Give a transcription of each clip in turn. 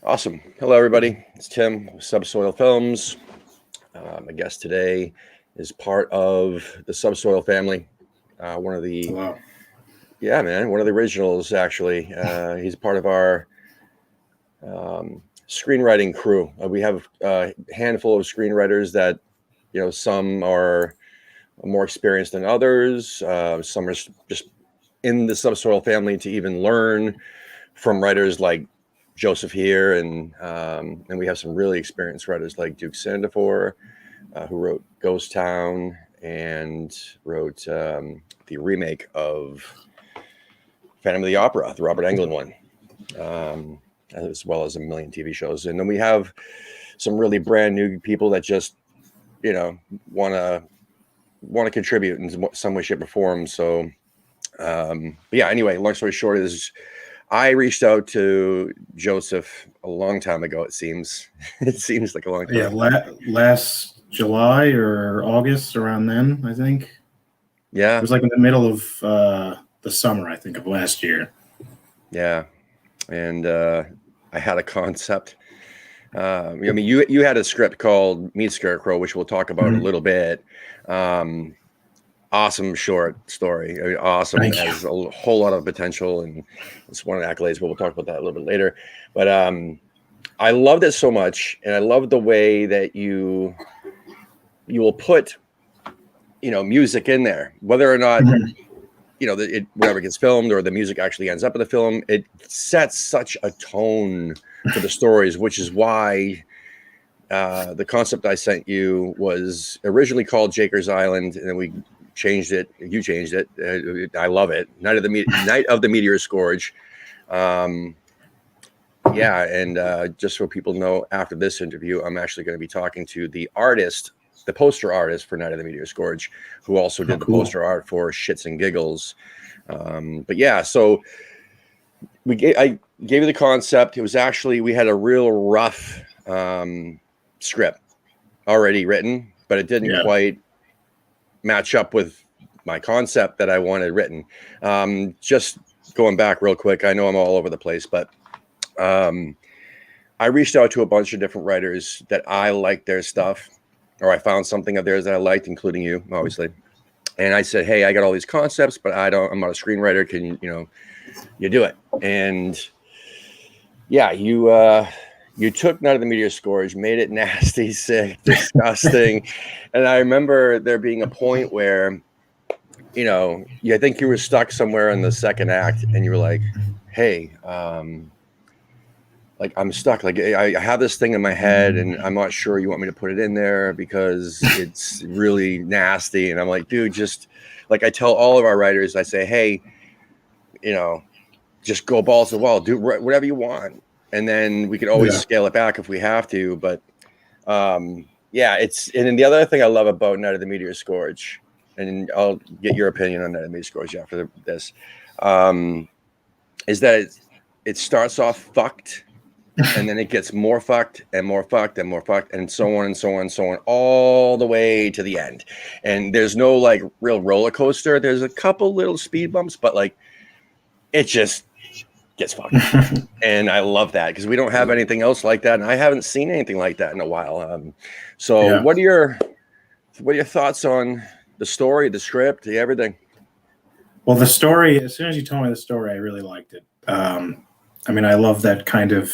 Awesome. Hello, everybody. It's Tim with Subsoil Films. My guest today is part of the Subsoil family. One of the, Wow. one of the originals, actually. He's part of our screenwriting crew. We have a handful of screenwriters that, some are more experienced than others. Some are just in the Subsoil family to even learn from writers like Joseph here, and we have some really experienced writers like Duke Sandifor, who wrote Ghost Town and wrote the remake of Phantom of the Opera, the Robert Englund one, as well as a million TV shows. And then we have some really brand new people that just, want to contribute in some way, shape, or form. So, anyway, long story short is I reached out to Joseph a long time ago, it seems. It seems like a long time. Yeah, last July or August, around then, I think. Yeah. It was like in the middle of the summer, I think, of last year. Yeah. And I had a concept. You had a script called Meat Sacrecrow, which we'll talk about a little bit. Awesome short story. I mean, awesome. It has a whole lot of potential, and it's one of the accolades, but we'll talk about that a little bit later. But I loved it so much, and I love the way that you will put, music in there, whether or not, whatever gets filmed or the music actually ends up in the film. It sets such a tone for the stories, which is why the concept I sent you was originally called Jaker's Island, and then we changed it. You changed it. I love it. Night of the Meteor Scourge. And just so people know, after this interview, I'm actually going to be talking to the artist, the poster artist for Night of the Meteor Scourge, who also did the poster art for Shits and Giggles. So I gave you the concept. It was actually, we had a real rough script already written, but it didn't quite match up with my concept that I wanted written. Just going back real quick, I know I'm all over the place, but I reached out to a bunch of different writers that I liked their stuff, or I found something of theirs that I liked, including you, obviously. And I said, hey, I got all these concepts, but I'm not a screenwriter. Can you do it? And you took Night of the Meteor Scourge, made it nasty, sick, disgusting. And I remember there being a point where, I think you were stuck somewhere in the second act, and you were like, hey, like, I'm stuck. Like, I have this thing in my head, and I'm not sure you want me to put it in there because it's really nasty. And I'm like, dude, just like I tell all of our writers, I say, hey, just go balls to the wall, do whatever you want. And then we could always scale it back if we have to. But and then the other thing I love about Night of the Meteor Scourge, and I'll get your opinion on Night of the Meteor Scourge after this, is that it starts off fucked, and then it gets more fucked and more fucked and more fucked, and so on and so on and so on, all the way to the end. And there's no like real roller coaster. There's a couple little speed bumps, but like it just gets fucked. And I love that because we don't have anything else like that, and I haven't seen anything like that in a while. What are your thoughts on the story, the script, everything? Well, the story, as soon as you told me the story, I really liked it. I love that kind of.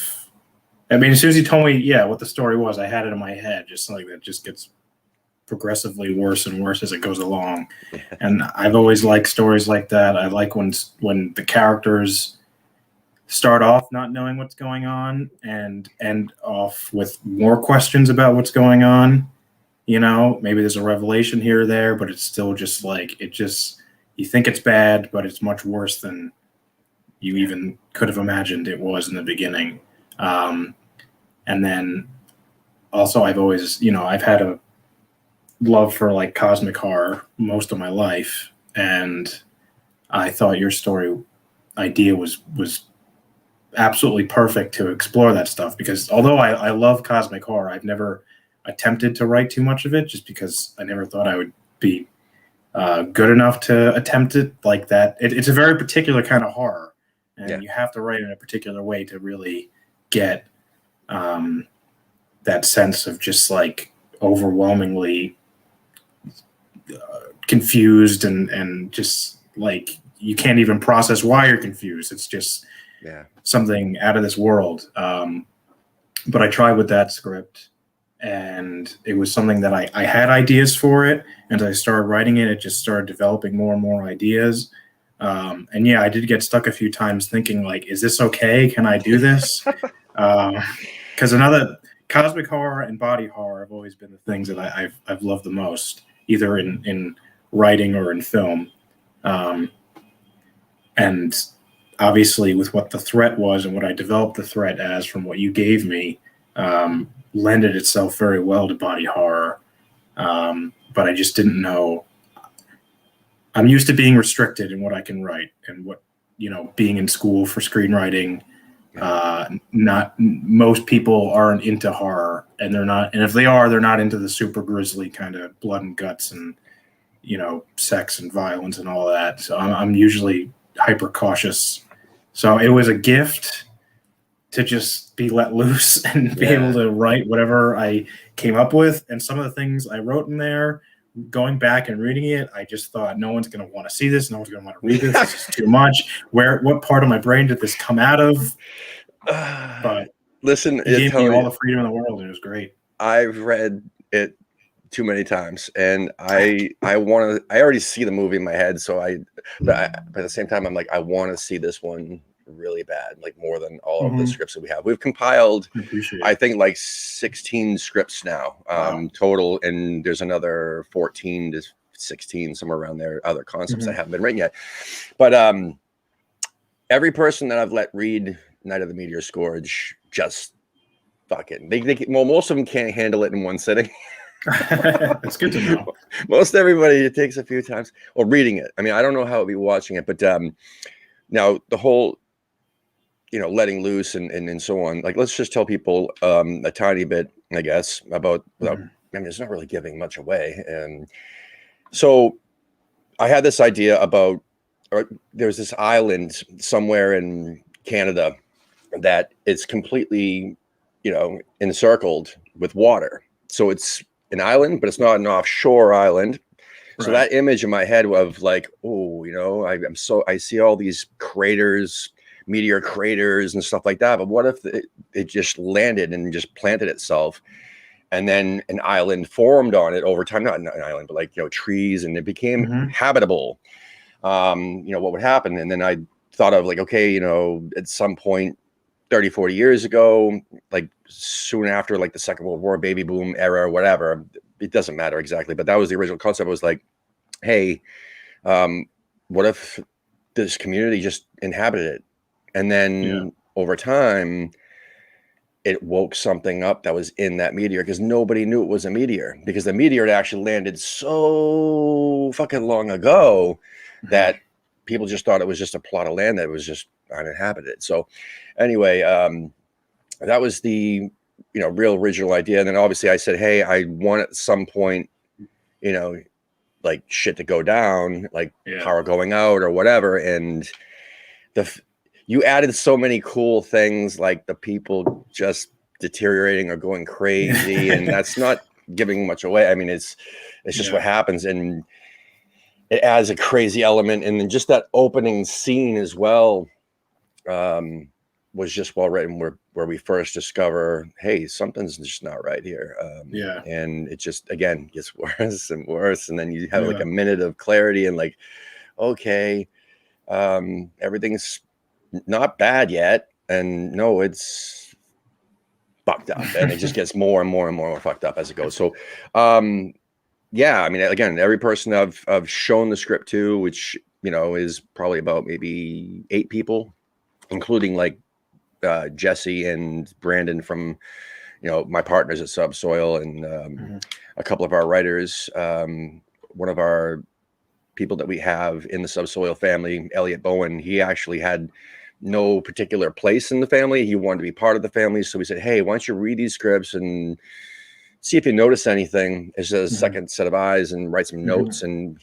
As soon as you told me, what the story was, I had it in my head, just like that. Just gets progressively worse and worse as it goes along. And I've always liked stories like that. I like when the characters start off not knowing what's going on and end off with more questions about what's going on. Maybe there's a revelation here or there, but it's still just like, you think it's bad, but it's much worse than you even could have imagined it was in the beginning. And then also I've always, I've had a love for like cosmic horror most of my life. And I thought your story idea was absolutely perfect to explore that stuff, because although I love cosmic horror, I've never attempted to write too much of it, just because I never thought I would be good enough to attempt it like that. It's a very particular kind of horror, and you have to write in a particular way to really get that sense of just like overwhelmingly confused and just like you can't even process why you're confused. It's just something out of this world. But I tried with that script, and it was something that I had ideas for it, and as I started writing it, it just started developing more and more ideas. And yeah, I did get stuck a few times thinking like, is this okay? Can I do this? Because another cosmic horror and body horror have always been the things that I've loved the most, either in writing or in film. And obviously with what the threat was and what I developed the threat as from what you gave me, lended itself very well to body horror. But I just didn't know. I'm used to being restricted in what I can write and what, being in school for screenwriting. Not most people aren't into horror, and they're not. And if they are, they're not into the super grisly kind of blood and guts and, sex and violence and all that. So I'm usually hyper cautious. So it was a gift to just be let loose and be able to write whatever I came up with. And some of the things I wrote in there, going back and reading it, I just thought, no one's going to want to see this. No one's going to want to read this. This is too much. What part of my brain did this come out of? But listen, it gave me all the freedom in the world, and it was great. I've read it too many times, and I already see the movie in my head. So but at the same time, I'm like, I want to see this one really bad, like more than all of the scripts that we have. We've compiled, I think, like 16 scripts now, total, and there's another 14 to 16 somewhere around there, other concepts that haven't been written yet. But every person that I've let read Night of the Meteor Scourge just fucking most of them can't handle it in one sitting. That's good to know. Most everybody, it takes a few times. Or reading it. I mean, I don't know how it'd be watching it, but now the whole letting loose and so on. Like, let's just tell people a tiny bit, I guess, about. I mean, it's not really giving much away. And so, I had this idea about. There's this island somewhere in Canada that is completely, encircled with water. So it's an island, but it's not an offshore island. So that image in my head of like, I see all these craters, meteor craters and stuff like that. But what if it just landed and just planted itself, and then an island formed on it over time? Not an island, but like, trees, and it became habitable. What would happen? And then I thought of like, okay, at some point 30, 40 years ago, like soon after like the Second World War, baby boom era or whatever, it doesn't matter exactly, but that was the original concept. It was like, hey, what if this community just inhabited it? And then over time, it woke something up that was in that meteor, because nobody knew it was a meteor, because the meteor had actually landed so fucking long ago that people just thought it was just a plot of land that was just uninhabited. So anyway, that was the real original idea. And then obviously I said, hey, I want at some point, like shit to go down, like power going out or whatever. And you added so many cool things, like the people just deteriorating or going crazy, and that's not giving much away. I mean, it's just what happens, and it adds a crazy element. And then just that opening scene as well was just well written, where we first discover, hey, something's just not right here. And it just, again, gets worse and worse. And then you have like a minute of clarity and like, okay, everything's not bad yet. And no, it's fucked up. And it just gets more and more and more fucked up as it goes. So, yeah, I mean, again, every person I've shown the script to, which, is probably about maybe 8 people, including like Jesse and Brandon from, my partners at Subsoil, and a couple of our writers. One of our people that we have in the Subsoil family, Elliot Bowen, he actually had no particular place in the family. He wanted to be part of the family. So we said, hey, why don't you read these scripts and see if you notice anything as a second set of eyes, and write some notes. And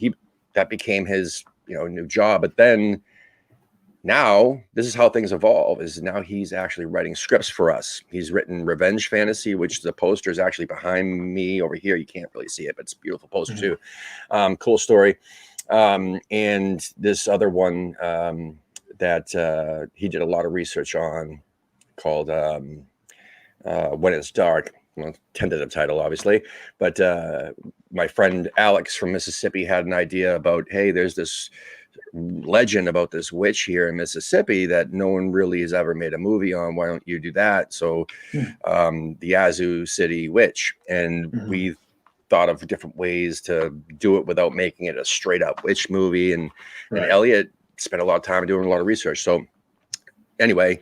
that became his, new job. But then now this is how things evolve. Is now he's actually writing scripts for us. He's written Revenge Fantasy, which the poster is actually behind me over here. You can't really see it, but it's a beautiful poster too. Cool story. And this other one that he did a lot of research on, called When It's Dark. Well, tentative title, obviously, but my friend Alex from Mississippi had an idea about, hey, there's this legend about this witch here in Mississippi that no one really has ever made a movie on. Why don't you do that? So the Yazoo City Witch, and we thought of different ways to do it without making it a straight up witch movie, and Elliot spent a lot of time doing a lot of research. So anyway,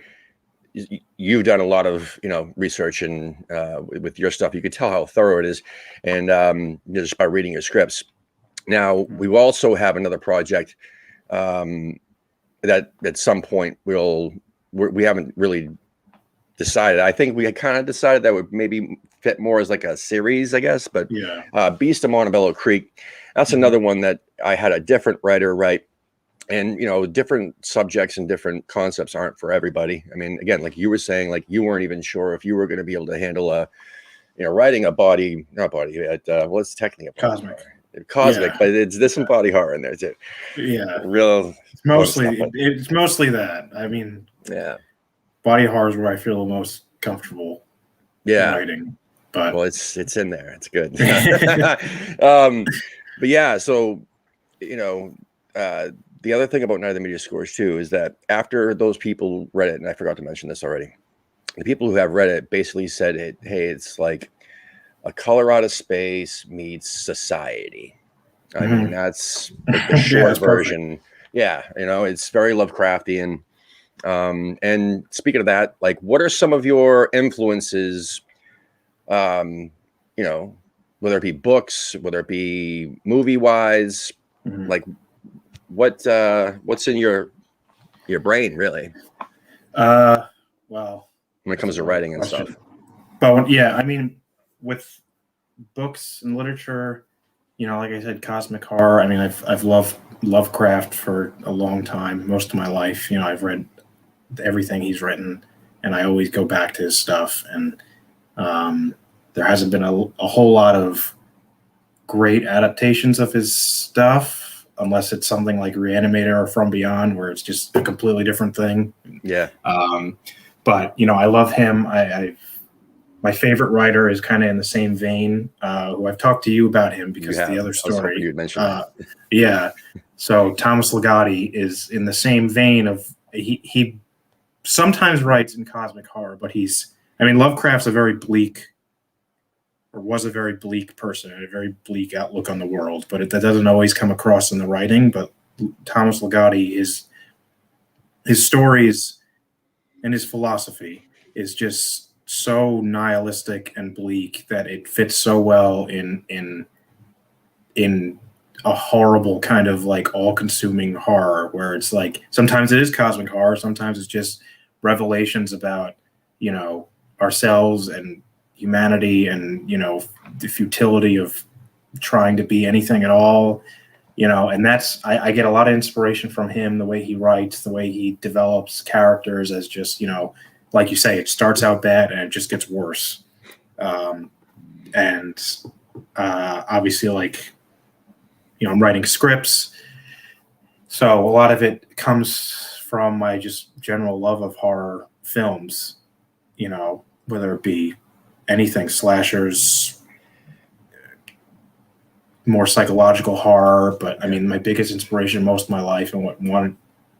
you've done a lot of research, and with your stuff you could tell how thorough it is, and just by reading your scripts. Now we also have another project that at some point we haven't really decided. I think we had kind of decided that would maybe fit more as like a series, I guess, but Beast of Montebello Creek, that's another one that I had a different writer write. And, different subjects and different concepts aren't for everybody. I mean, again, like you were saying, like you weren't even sure if you were going to be able to handle writing a body, not body, well, it's technically a cosmic, but there's some body horror in there too. Yeah. Real. It's mostly that. I mean, body horror is where I feel the most comfortable writing. But well, it's in there. It's good. But yeah, so, the other thing about Night of the Meteor Scourge too is that after those people read it, and I forgot to mention this already, the people who have read it basically said it's like a color out of space meets society. I mean, that's like the short version. Perfect. Yeah, it's very Lovecraftian. And speaking of that, like, what are some of your influences? Whether it be books, whether it be movie wise, like. What's in your brain, really? Well, when it comes to writing and stuff. But I mean, with books and literature, like I said, cosmic horror. I mean, I've loved Lovecraft for a long time, most of my life. I've read everything he's written, and I always go back to his stuff. And there hasn't been a whole lot of great adaptations of his stuff, unless it's something like Reanimator or From Beyond, where it's just a completely different thing. Yeah. But I love him. My favorite writer is kind of in the same vein. Who I've talked to you about him because the other story. You'd mentioned yeah. So Thomas Ligotti is in the same vein of he sometimes writes in cosmic horror, but Lovecraft's a very bleak. Or was a very bleak person and a very bleak outlook on the world, but that doesn't always come across in the writing. But Thomas Ligotti, his stories and his philosophy is just so nihilistic and bleak that it fits so well in a horrible kind of like all-consuming horror, where it's like sometimes it is cosmic horror, sometimes it's just revelations about ourselves and humanity, and the futility of trying to be anything at all, and that's I get a lot of inspiration from him, the way he writes, the way he develops characters as just like you say, it starts out bad and it just gets worse, and obviously, like, I'm writing scripts, so a lot of it comes from my just general love of horror films, whether it be anything, slashers, more psychological horror. But I mean, my biggest inspiration most of my life, and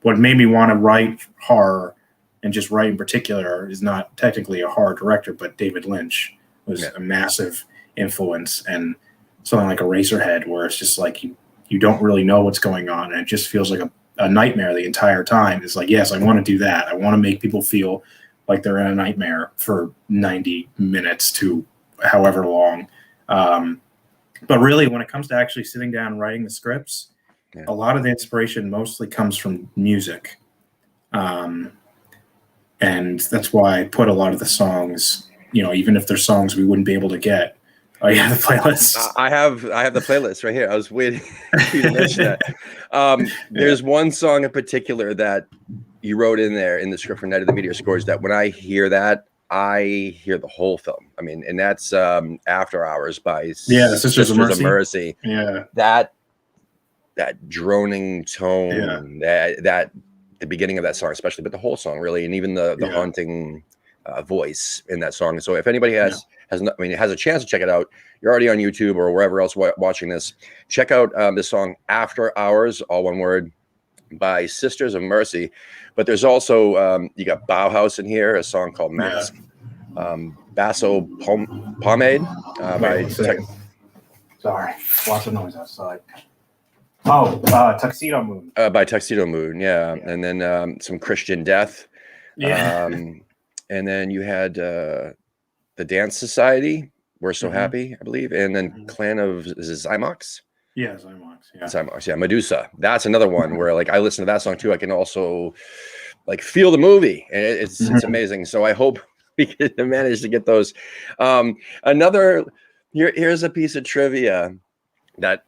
what made me want to write horror and just write in particular, is not technically a horror director, but David Lynch was a massive influence. And something like Eraserhead, where it's just like you don't really know what's going on, and it just feels like a nightmare the entire time. It's like, yes, I want to do that. I want to make people feel like they're in a nightmare for 90 minutes to however long. But really, when it comes to actually sitting down and writing the scripts, a lot of the inspiration mostly comes from music. And that's why I put a lot of the songs, even if they're songs we wouldn't be able to get. Oh, yeah, the playlist. I have the playlist right here. I was waiting for you to mention that. There's one song in particular that you wrote in there in the script for Night of the Meteor Scourge that when I hear that, I hear the whole film. I mean, and that's After Hours by Sisters of Mercy. Mercy. Yeah, that droning tone, that the beginning of that song, especially, but the whole song really, and even the haunting voice in that song. So if anybody has a chance to check it out, you're already on YouTube or wherever else watching this. Check out this song After Hours, all one word, by Sisters of Mercy. But there's also you got Bauhaus in here, a song called Mask. Basso Pomade by sorry, lots of noise outside. Tuxedo Moon. By Tuxedo Moon, and then some Christian Death. And then you had the Dance Society, We're So Happy, I believe, and then Clan of Zymox. Yeah, Zymox. Yeah, Zymox. Yeah, Medusa. That's another one where like I listen to that song too. I can also like feel the movie, and it's amazing. So I hope we can manage to get those. Here's a piece of trivia that,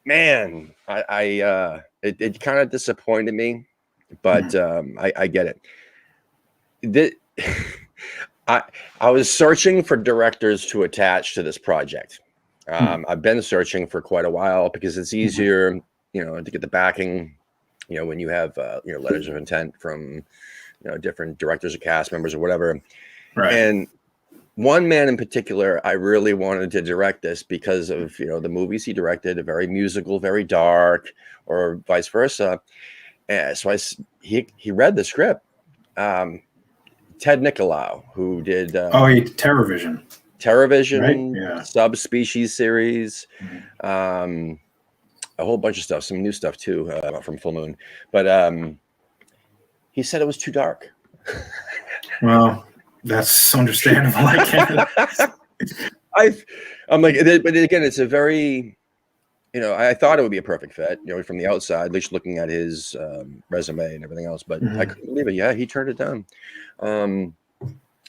man, it kind of disappointed me, but I get it. I was searching for directors to attach to this project. I've been searching for quite a while because it's easier, to get the backing, when you have, letters of intent from, different directors or cast members or whatever. Right. And one man in particular, I really wanted to direct this because of, the movies he directed, very musical, very dark, or vice versa. And so he read the script. Ted Nicolau, who did TerrorVision, right? Subspecies series, a whole bunch of stuff, some new stuff too from Full Moon. But he said it was too dark. Well, that's understandable. I'm like, but again, it's a very, I thought it would be a perfect fit, from the outside, at least looking at his resume and everything else. But I couldn't believe it. Yeah, he turned it down. And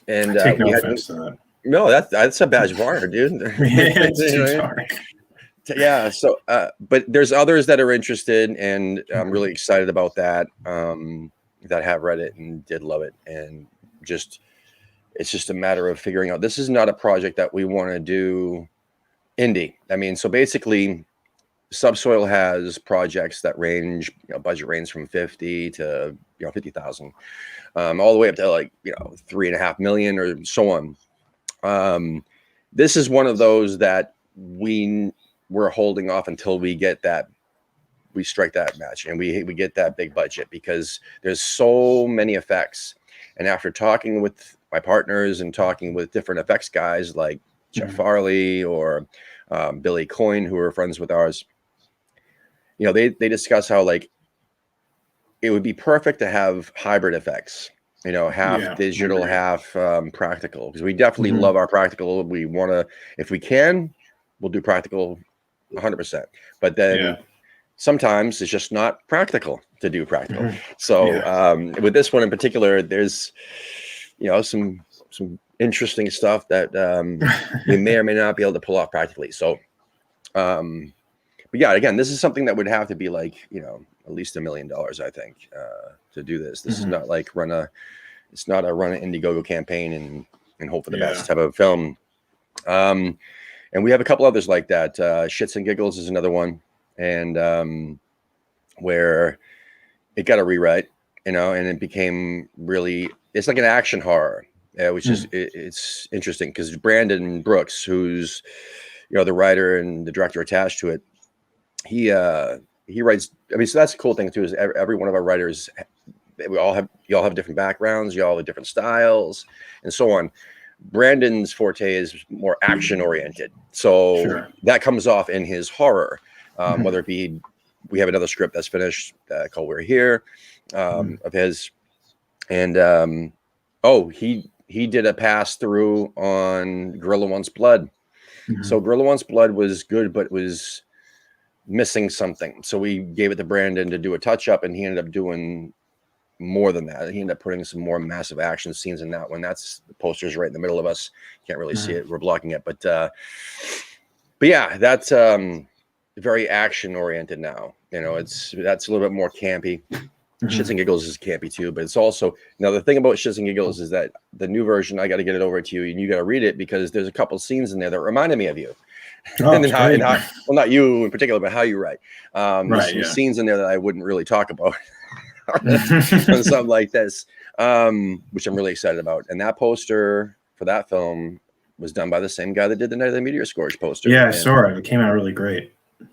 take no offense to that. No, that's a badge of honor, dude. It's too dark. Yeah. So, but there's others that are interested, and I'm really excited about that. That have read it and did love it, and it's just a matter of figuring out. This is not a project that we want to do indie. I mean, so basically, Subsoil has projects that range, budget range from 50 to 50,000, all the way up to like $3.5 million or so on. This is one of those that we're holding off until we get that. We strike that match and we get that big budget because there's so many effects. And after talking with my partners and talking with different effects guys like Jeff Farley or Billy Coyne, who are friends with ours, they discuss how like it would be perfect to have hybrid effects, half digital, half practical, because we definitely love our practical. We want to, if we can, we'll do practical 100%. But then sometimes it's just not practical to do practical. So with this one in particular, there's some interesting stuff that we may or may not be able to pull off practically. So but yeah, again, this is something that would have to be like at least $1 million, I think, to do this. This is not like run an Indiegogo campaign and hope for the best type of film. And we have a couple others like that. Shits and Giggles is another one. And where it got a rewrite, and it became really, it's like an action horror, which is it's interesting because Brandon Brooks, who's the writer and the director attached to it, he writes. I mean, so that's the cool thing too, is every one of our writers, you all have different backgrounds, you all have different styles, and so on. Brandon's forte is more action oriented, so that comes off in his horror. Whether it be, we have another script that's finished called We're Here of his. And he did a pass through on Gorilla Wants Blood. So Gorilla Wants Blood was good, but was missing something. So we gave it to Brandon to do a touch up, and he ended up doing more than that. He ended up putting some more massive action scenes in that one. That's the poster's right in the middle of us. Can't really see it. We're blocking it. But yeah, that's very action oriented now. That's a little bit more campy. Shits and giggles is campy too, but it's also, now the thing about Shits and Giggles is that the new version, I got to get it over to you and you got to read it, because there's a couple scenes in there that reminded me of you. Oh, and, how, great. well, not you in particular, but how you write. Right, There's some scenes in there that I wouldn't really talk about on something like this, which I'm really excited about. And that poster for that film was done by the same guy that did the Night of the Meteor Scourge poster. Yeah, I saw it. It came out really great.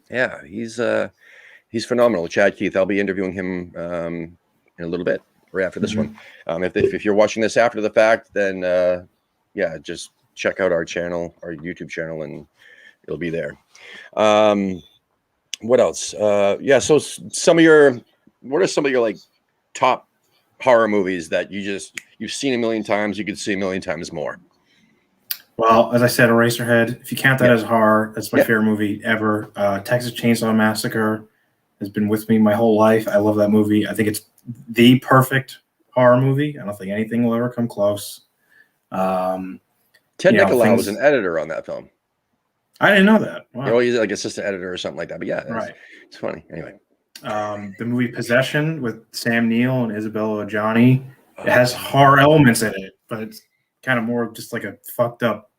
Yeah, he's phenomenal. Chad Keith, I'll be interviewing him in a little bit, right after this one. If you're watching this after the fact, then yeah, just check out our channel, our YouTube channel, and it'll be there. What else? Yeah, so what are some of your like top horror movies that you've seen a million times, you could see a million times more? Well, as I said, Eraserhead, if you count that as horror, that's my favorite movie ever. Texas Chainsaw Massacre has been with me my whole life. I love that movie. I think it's the perfect horror movie. I don't think anything will ever come close. Ted Nicolau was an editor on that film. I didn't know that. Wow. You know, he's like assistant editor or something like that. But yeah, right. It's funny. Anyway. The movie Possession with Sam Neill and Isabella Adjani. It has horror elements in it, but it's kind of more just like a fucked up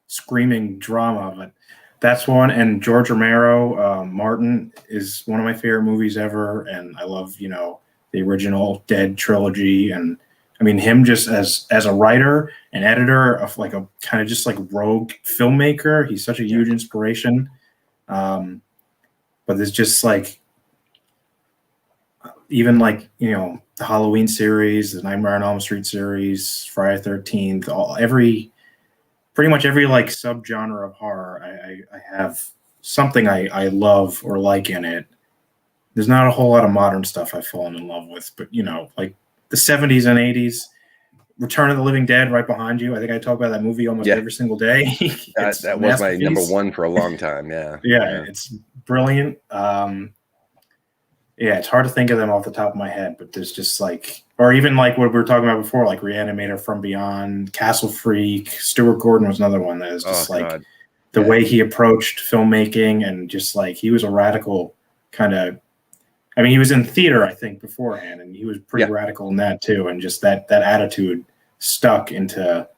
screaming drama. But that's one. And George Romero, Martin, is one of my favorite movies ever. And I love, the original Dead trilogy. And I mean, him just as a writer and editor of like a kind of just like rogue filmmaker. He's such a huge inspiration. But there's just like, even like, the Halloween series, the Nightmare on Elm Street series, Friday the 13th, pretty much every like subgenre of horror, I have something I love or like in it. There's not a whole lot of modern stuff I've fallen in love with, but like the 70s and 80s, Return of the Living Dead right behind you. I think I talk about that movie almost every single day. that was my number one for a long time. Yeah. It's brilliant. Yeah, it's hard to think of them off the top of my head, but there's just like, or even like what we were talking about before, like Reanimator From Beyond, Castle Freak, Stuart Gordon was another one that is just the way he approached filmmaking, and just like he was a radical kind of, I mean, he was in theater, I think, beforehand, and he was pretty radical in that too. And just that attitude stuck into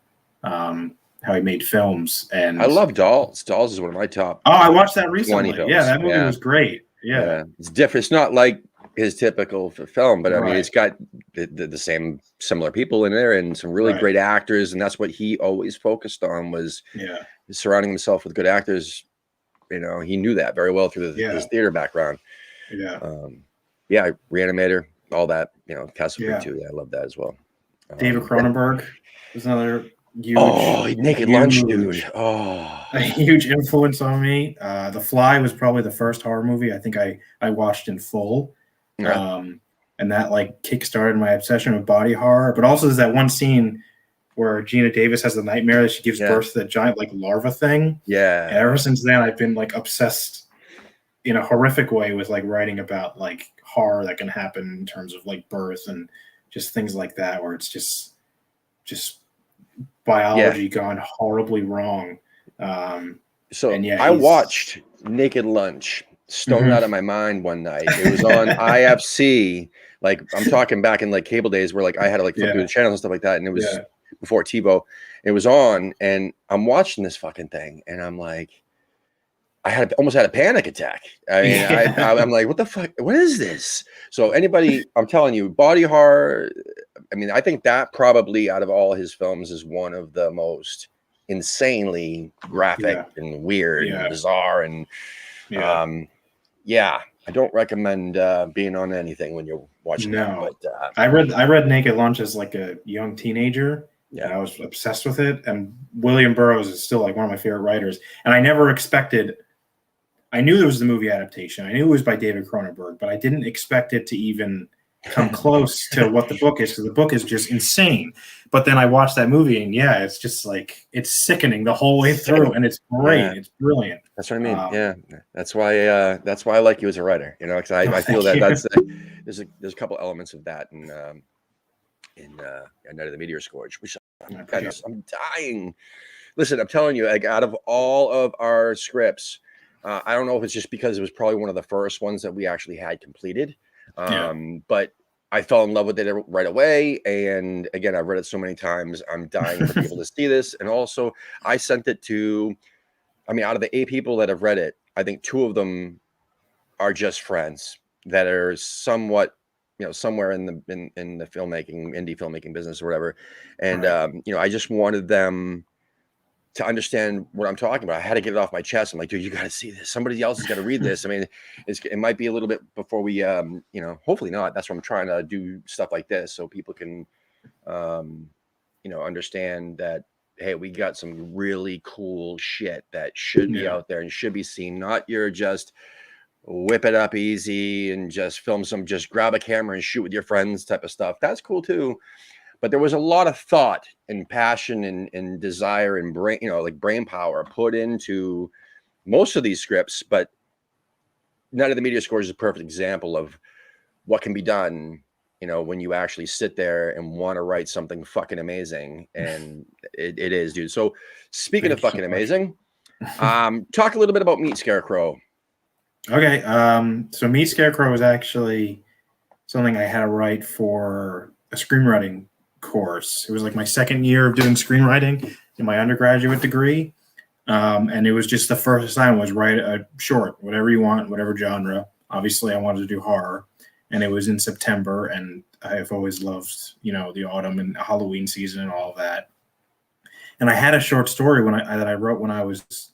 how he made films. And I love Dolls. Dolls is one of my top. Oh, I watched that recently. Yeah, that movie was great. Yeah, it's different. It's not like his typical film, but I mean, it's got the same similar people in there and some really great actors, and that's what he always focused on, was surrounding himself with good actors. He knew that very well through his theater background. Reanimator, all that. Castle Freak too. Yeah, I love that as well. David Cronenberg was another huge. Oh, Naked Lunch, dude. Oh, a huge influence on me. The Fly was probably the first horror movie I think I watched in full. And that like kickstarted my obsession with body horror. But also there's that one scene where Gina Davis has the nightmare that she gives birth to that giant like larva thing. Yeah. And ever since then, I've been like obsessed in a horrific way with like writing about like horror that can happen in terms of like birth and just things like that, where it's just biology gone horribly wrong. I watched Naked Lunch stoned out of my mind one night. It was on IFC. Like, I'm talking back in like cable days where like I had to like flip through the channels and stuff like that. And it was before TiVo. It was on, and I'm watching this fucking thing, and I'm like, I almost had a panic attack. I mean, I'm like, what the fuck? What is this? So anybody, I'm telling you, body horror, I mean, I think that probably out of all his films is one of the most insanely graphic and weird and bizarre. And I don't recommend being on anything when you're watching that. But I read Naked Lunch as like a young teenager. Yeah, I was obsessed with it. And William Burroughs is still like one of my favorite writers. And I never expected, I knew there was the movie adaptation. I knew it was by David Cronenberg, but I didn't expect it to even come close to what the book is, because the book is just insane. But then I watched that movie, and it's just like, it's sickening the whole way through, and it's great. Yeah. It's brilliant. That's what I mean. That's why I like you as a writer. Because I feel that there's a couple elements of that in Night of the Meteor Scourge, which I'm dying. Listen, I'm telling you, like, out of all of our scripts, I don't know if it's just because it was probably one of the first ones that we actually had completed. But I fell in love with it right away. And again, I've read it so many times. I'm dying for people to see this. And also, I sent it to, I mean, out of the 8 people that have read it, I think 2 of them are just friends that are somewhat, you know, somewhere in the filmmaking, indie filmmaking business or whatever. And you know, I just wanted them to understand what I'm talking about. I had to get it off my chest. I'm like, dude, you got to see this. Somebody else has got to read this. I mean, it might be a little bit before we, you know, hopefully not. That's what I'm trying to do, stuff like this, so people can, you know, understand that, hey, we got some really cool shit that should be out there and should be seen. Not your just whip it up easy and just film some, just grab a camera and shoot with your friends type of stuff. That's cool too. But there was a lot of thought and passion and desire and brain, you know, like brain power put into most of these scripts. But Night of the Meteor Scourge is a perfect example of what can be done, you know, when you actually sit there and want to write something fucking amazing. And it is, dude. So speaking of fucking amazing, talk a little bit about Meat Scarecrow. Okay. So Meat Scarecrow was actually something I had to write for a screenwriting course. It was like my second year of doing screenwriting in my undergraduate degree. And it was just the first assignment was write a short, whatever you want, whatever genre. Obviously, I wanted to do horror, and it was in September, and I've always loved, you know, the autumn and Halloween season and all of that. And I had a short story that I wrote when I was,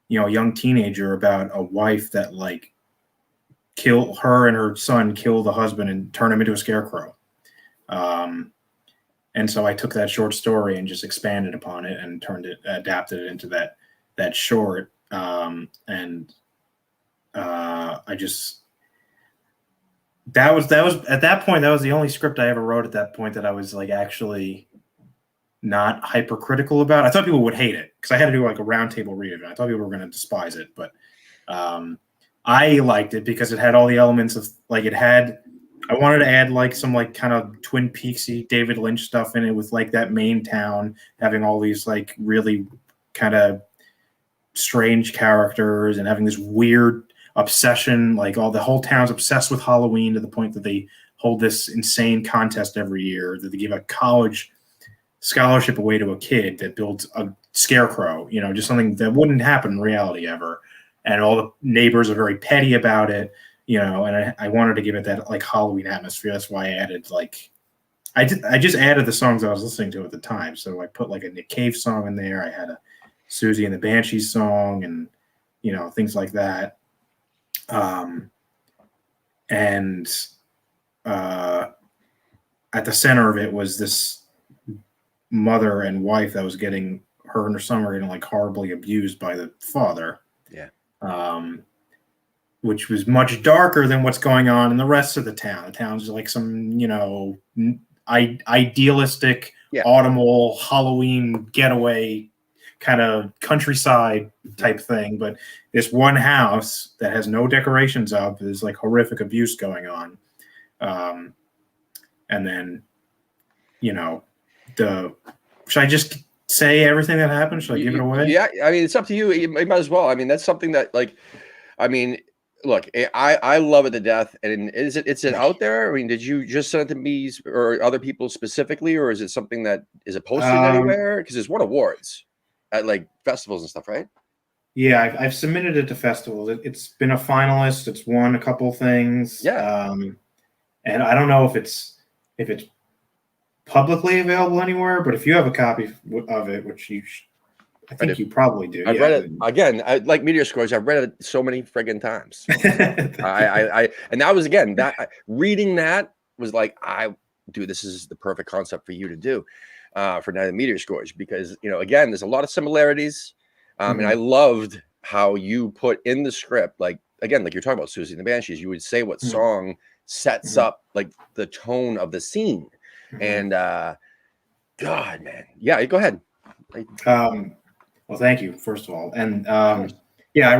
you know, a young teenager about a wife that like kill her and her son, kill the husband and turn him into a scarecrow. And so I took that short story and just expanded upon it and adapted it into that short. I just, that was at that point, that was the only script I ever wrote at that point that I was like actually not hypercritical about. I thought people would hate it because I had to do like a roundtable read of it. I thought people were going to despise it, but I liked it because it had all the elements of like I wanted to add like some like kind of Twin Peaksy David Lynch stuff in it with like that main town having all these like really kind of strange characters and having this weird obsession, like the whole town's obsessed with Halloween to the point that they hold this insane contest every year that they give a college scholarship away to a kid that builds a scarecrow, you know, just something that wouldn't happen in reality ever. And all the neighbors are very petty about it, you know, and I wanted to give it that like Halloween atmosphere. That's why I added like, I just added the songs I was listening to at the time. So I put like a Nick Cave song in there. I had a Susie and the Banshees song and, you know, things like that. At the center of it was this mother and wife that was getting, her and her son were getting like horribly abused by the father. Yeah. Which was much darker than what's going on in the rest of the town. The town's like some, you know, idealistic autumnal Halloween getaway kind of countryside type thing. But this one house that has no decorations up, there's like horrific abuse going on. And then, you know, should I just say everything that happened? Should I give it away? Yeah, I mean, it's up to you. You might as well. I mean, that's something that, like, I mean, look, I love it to death. And is it out there? I mean, did you just send it to me or other people specifically, or is it something that is it posted anywhere? Because it's won awards at like festivals and stuff, right? Yeah, I've submitted it to festivals. It's been a finalist. It's won a couple things. Yeah. And I don't know if it's publicly available anywhere, but if you have a copy of it, which I think you probably do. I've read it again. I like Meteor Scourge. I've read it so many friggin' times. And that was again reading that was like, dude, this is the perfect concept for you to do for Night of the Meteor Scourge because, you know, again, there's a lot of similarities. And I loved how you put in the script, like, again, like you're talking about Susie and the Banshees, you would say what song sets up like the tone of the scene. And God, man. Yeah, go ahead. Well, thank you, first of all. And yeah,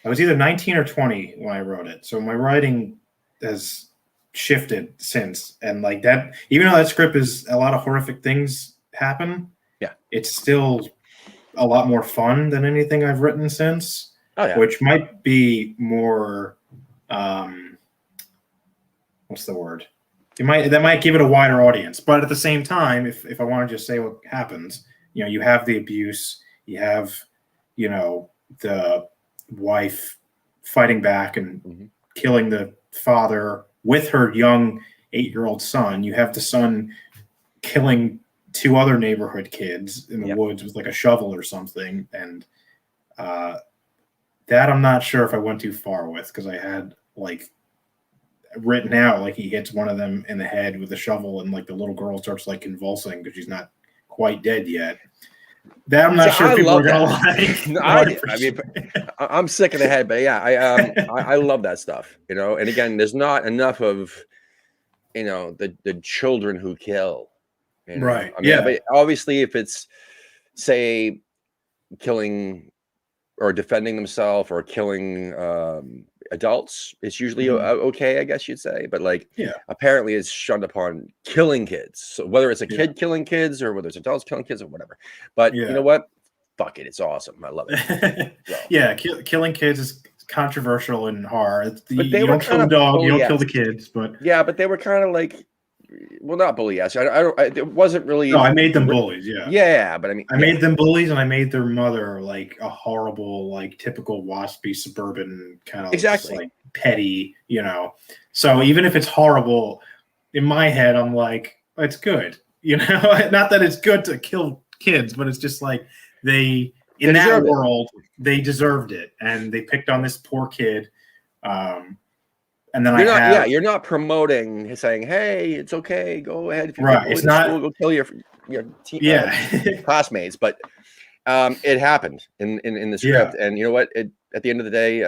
I was either 19 or 20 when I wrote it. So my writing has shifted since. And like that, even though that script is a lot of horrific things happen, it's still a lot more fun than anything I've written since, which might be more, what's the word? that might give it a wider audience. But at the same time, if I want to just say what happens, you have the abuse, you have, the wife fighting back and killing the father with her young 8-year-old son. You have the son killing 2 other neighborhood kids in the woods with like a shovel or something. And that I'm not sure if I went too far with, because I had like written out like he hits one of them in the head with a shovel and like the little girl starts like convulsing because she's not quite dead yet. That I'm not sure if people are gonna like. I mean, I'm sick in the head, but yeah, I love that stuff, And again, there's not enough of, the children who kill, right? I mean, but obviously, if it's say killing or defending themselves or killing adults, it's usually okay, I guess you'd say. But like, apparently, it's shunned upon killing kids. So whether it's a kid killing kids or whether it's adults killing kids or whatever. But you know what? Fuck it, it's awesome. I love it. So. Killing kids is controversial in horror. But they you don't kill the dog, you don't kill the kids. But but they were kind of like, well, not bully. Yes, it wasn't really. No, I made them bullies. Yeah, but I mean, I made them bullies, and I made their mother like a horrible, like typical waspy suburban kind of like petty, So even if it's horrible, in my head, I'm like, it's good, Not that it's good to kill kids, but it's just like in that world, they deserved it, and they picked on this poor kid. And then you're not promoting, saying, "Hey, it's okay, go ahead." If you it's not school, go kill your classmates, but it happened in the script, and you know what? At the end of the day,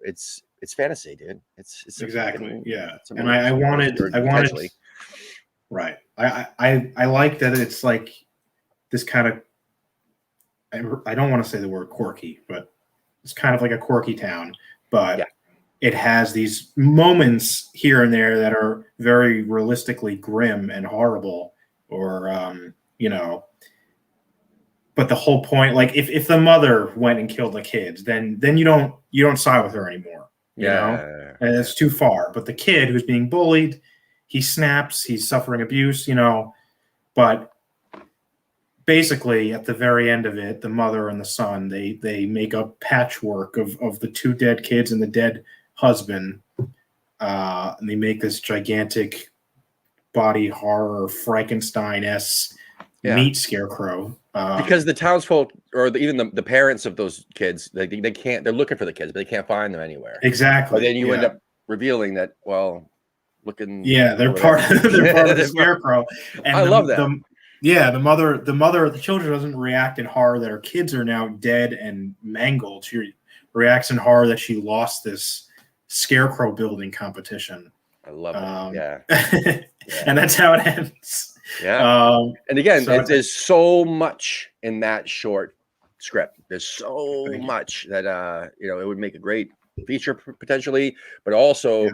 it's fantasy, dude. It's exactly and I wanted right. I like that it's like this kind of. I don't want to say the word quirky, but it's kind of like a quirky town, but. It has these moments here and there that are very realistically grim and horrible, or But the whole point, like if the mother went and killed the kids, then you don't side with her anymore. You know, and it's too far. But the kid who's being bullied, he snaps, he's suffering abuse. But basically at the very end of it, the mother and the son they make a patchwork of the 2 dead kids and the dead husband, and they make this gigantic body horror Frankenstein-esque meat scarecrow. Because the townsfolk or even the parents of those kids, they can't. They're looking for the kids, but they can't find them anywhere. Exactly. But then you end up revealing that looking. Yeah, they're part of the scarecrow. And I love that. The children doesn't react in horror that her kids are now dead and mangled. She reacts in horror that she lost this scarecrow building competition. I love it. And that's how it ends. And again, there's so much in that short script. There's so much that it would make a great feature potentially, but also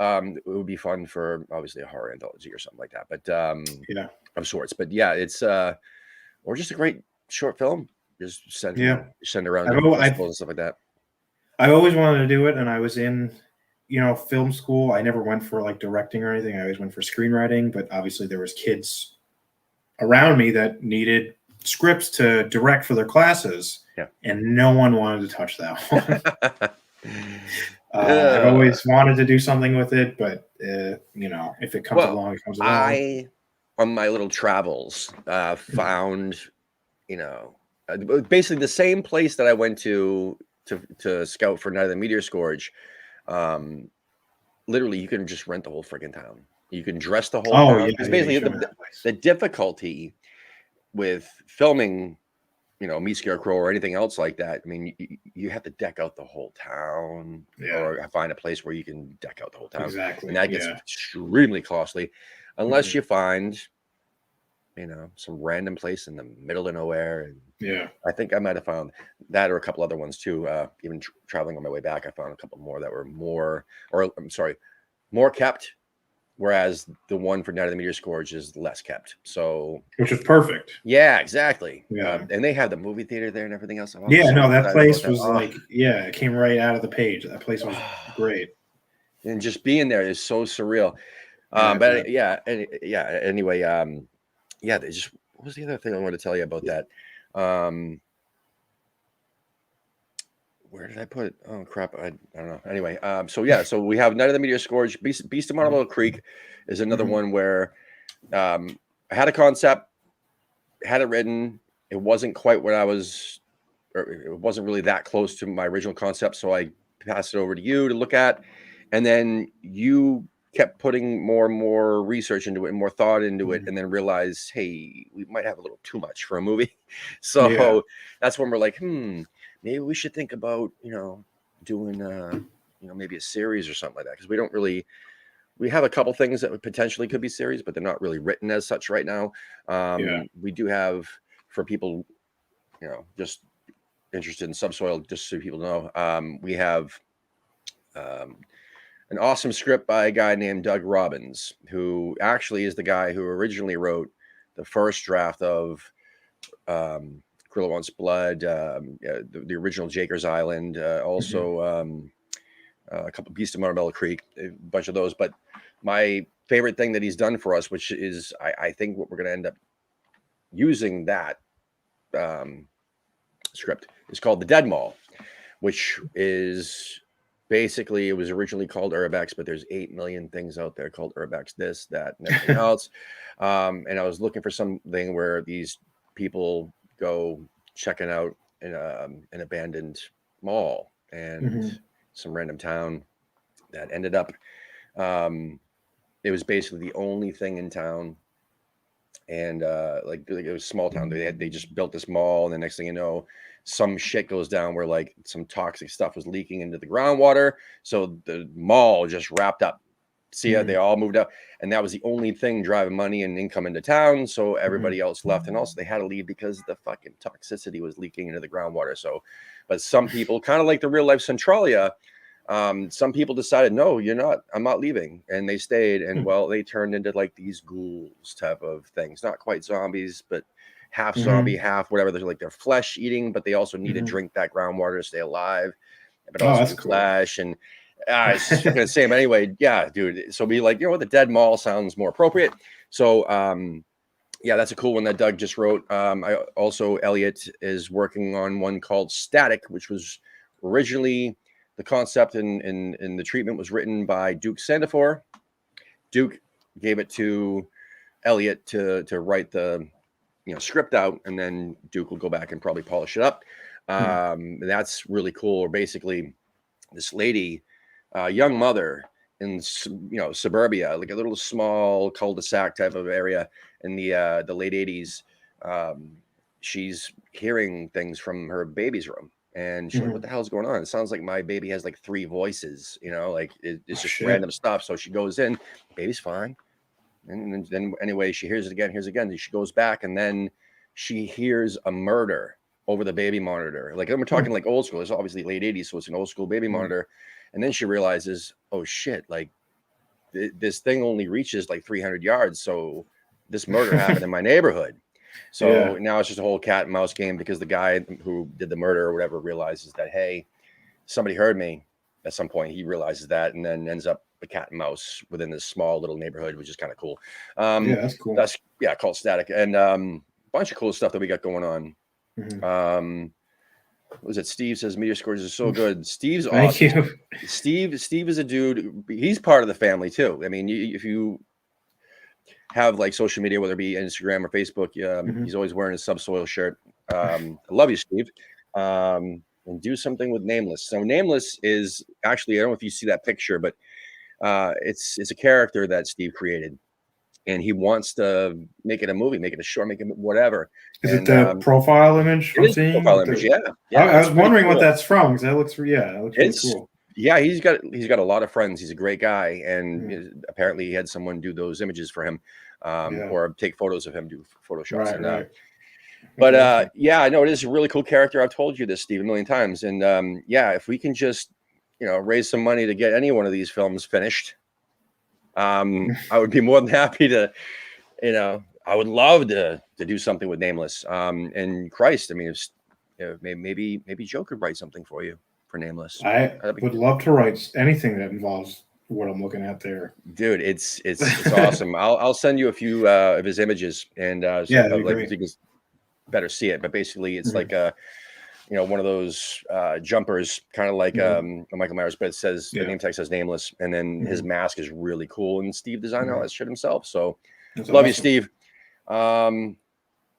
it would be fun for obviously a horror anthology or something like that. But of sorts. But it's or just a great short film. Just send around and stuff like that. I always wanted to do it, and I was in, film school. I never went for like directing or anything. I always went for screenwriting, but obviously there was kids around me that needed scripts to direct for their classes, and no one wanted to touch that one. I've always wanted to do something with it, but if it comes along, it comes along. On my little travels, found, basically the same place that I went to scout for Night of the Meteor Scourge. Literally, you can just rent the whole freaking town. You can dress the whole town. It's basically the difficulty with filming, Meat Scarecrow or anything else like that. I mean, you have to deck out the whole town, or find a place where you can deck out the whole town. Exactly, and that gets extremely costly, unless you find, some random place in the middle of nowhere. And I think I might have found that or a couple other ones too. Even traveling on my way back, I found a couple more that were more kept, whereas the one for Night of the Meteor Scourge is less kept. So, which is perfect. Yeah, exactly. And they have the movie theater there and everything else. That place was it came right out of the page. That place was great. And just being there is so surreal. But yeah, anyway, yeah, they just, what was the other thing I wanted to tell you about that? Where did I put it? Oh crap, I don't know. Anyway, so yeah, so we have Night of the Meteor Scourge. Beast of Montebello Creek is another one where I had a concept, had it written. It wasn't quite what I was, or it wasn't really that close to my original concept, so I passed it over to you to look at, and then you kept putting more and more research into it and more thought into it, and then realized, hey, we might have a little too much for a movie. So that's when we're like, maybe we should think about, doing maybe a series or something like that, because we have a couple things that potentially could be series, but they're not really written as such right now. We do have, for people just interested in Subsoil, just so people know, we have an awesome script by a guy named Doug Robbins, who actually is the guy who originally wrote the first draft of Gorilla Wants Blood, the original Jakers Island, also a couple of Beast of Montebello Creek, a bunch of those. But my favorite thing that he's done for us, which is I think what we're going to end up using that script, is called The Dead Mall, which is basically, it was originally called Urbex, but there's 8 million things out there called Urbex, this, that, and everything else. And I was looking for something where these people go checking out in an abandoned mall and some random town that ended up, it was basically the only thing in town. And like it was a small town. They just built this mall, and the next thing you know, some shit goes down where like some toxic stuff was leaking into the groundwater. So the mall just wrapped up. See ya, they all moved out, and that was the only thing driving money and income into town. So everybody else left, and also they had to leave because the fucking toxicity was leaking into the groundwater. So, but some people, kind of like the real life Centralia, some people decided, no, I'm not leaving, and they stayed, and well, they turned into like these ghouls type of things, not quite zombies, but half zombie, half whatever. They're like, they're flesh eating, but they also need to drink that groundwater to stay alive, but also do flesh. And I was just gonna say, but anyway, yeah, dude. So be like, what, the Dead Mall sounds more appropriate. So yeah, that's a cool one that Doug just wrote. Elliot is working on one called Static, which was originally, the concept and the treatment was written by Duke Sandifor. Duke gave it to Elliot to write the script out, and then Duke will go back and probably polish it up. That's really cool. Or basically, this lady, young mother in suburbia, like a little small cul-de-sac type of area in the late 80s. She's hearing things from her baby's room. And she's like, what the hell's going on? It sounds like my baby has like 3 voices, like it's just random stuff. So she goes in, baby's fine. And then anyway, she hears it again. She goes back, and then she hears a murder over the baby monitor. Like, we're talking like old school. It's obviously late 80s, so it's an old school baby monitor. And then she realizes, oh shit, like this thing only reaches like 300 yards. So this murder happened in my neighborhood. So now it's just a whole cat and mouse game, because the guy who did the murder or whatever realizes that, hey, somebody heard me. At some point, he realizes that, and then ends up a cat and mouse within this small little neighborhood, which is kind of cool. That's cool. That's called Static, and a bunch of cool stuff that we got going on. What was it? Steve says Meteor Scourge is so good. Steve's awesome. Thank you. Steve is a dude. He's part of the family too. I mean, if you have like social media, whether it be Instagram or Facebook, he's always wearing his Subsoil shirt. I love you, Steve. And do something with Nameless. So Nameless is actually, I don't know if you see that picture, but it's a character that Steve created, and he wants to make it a movie, make it a short, make it whatever. Is it the profile image I'm seeing? Profile image, yeah. I was wondering what that's from, because that looks really cool. Yeah, he's got a lot of friends. He's a great guy, and apparently he had someone do those images for him, or take photos of him, do Photoshops. Right. But yeah, I know it is a really cool character. I've told you this, Steve, a million times. And if we can just raise some money to get any one of these films finished, I would be more than happy to. I would love to do something with Nameless. And Christ, I mean, maybe Joe could write something for you for Nameless. I would love to write anything that involves what I'm looking at there. Dude, it's awesome. I'll send you a few of his images, and Yeah, that'd be like great. you can better see it. But basically, it's Mhm. like a one of those jumpers, kind of like Mhm. a Michael Myers, but it says the Yeah. name tag says nameless, and then his Mhm. mask is really cool. And Steve designed all Mhm. that shit himself. So That's love you, awesome. Steve.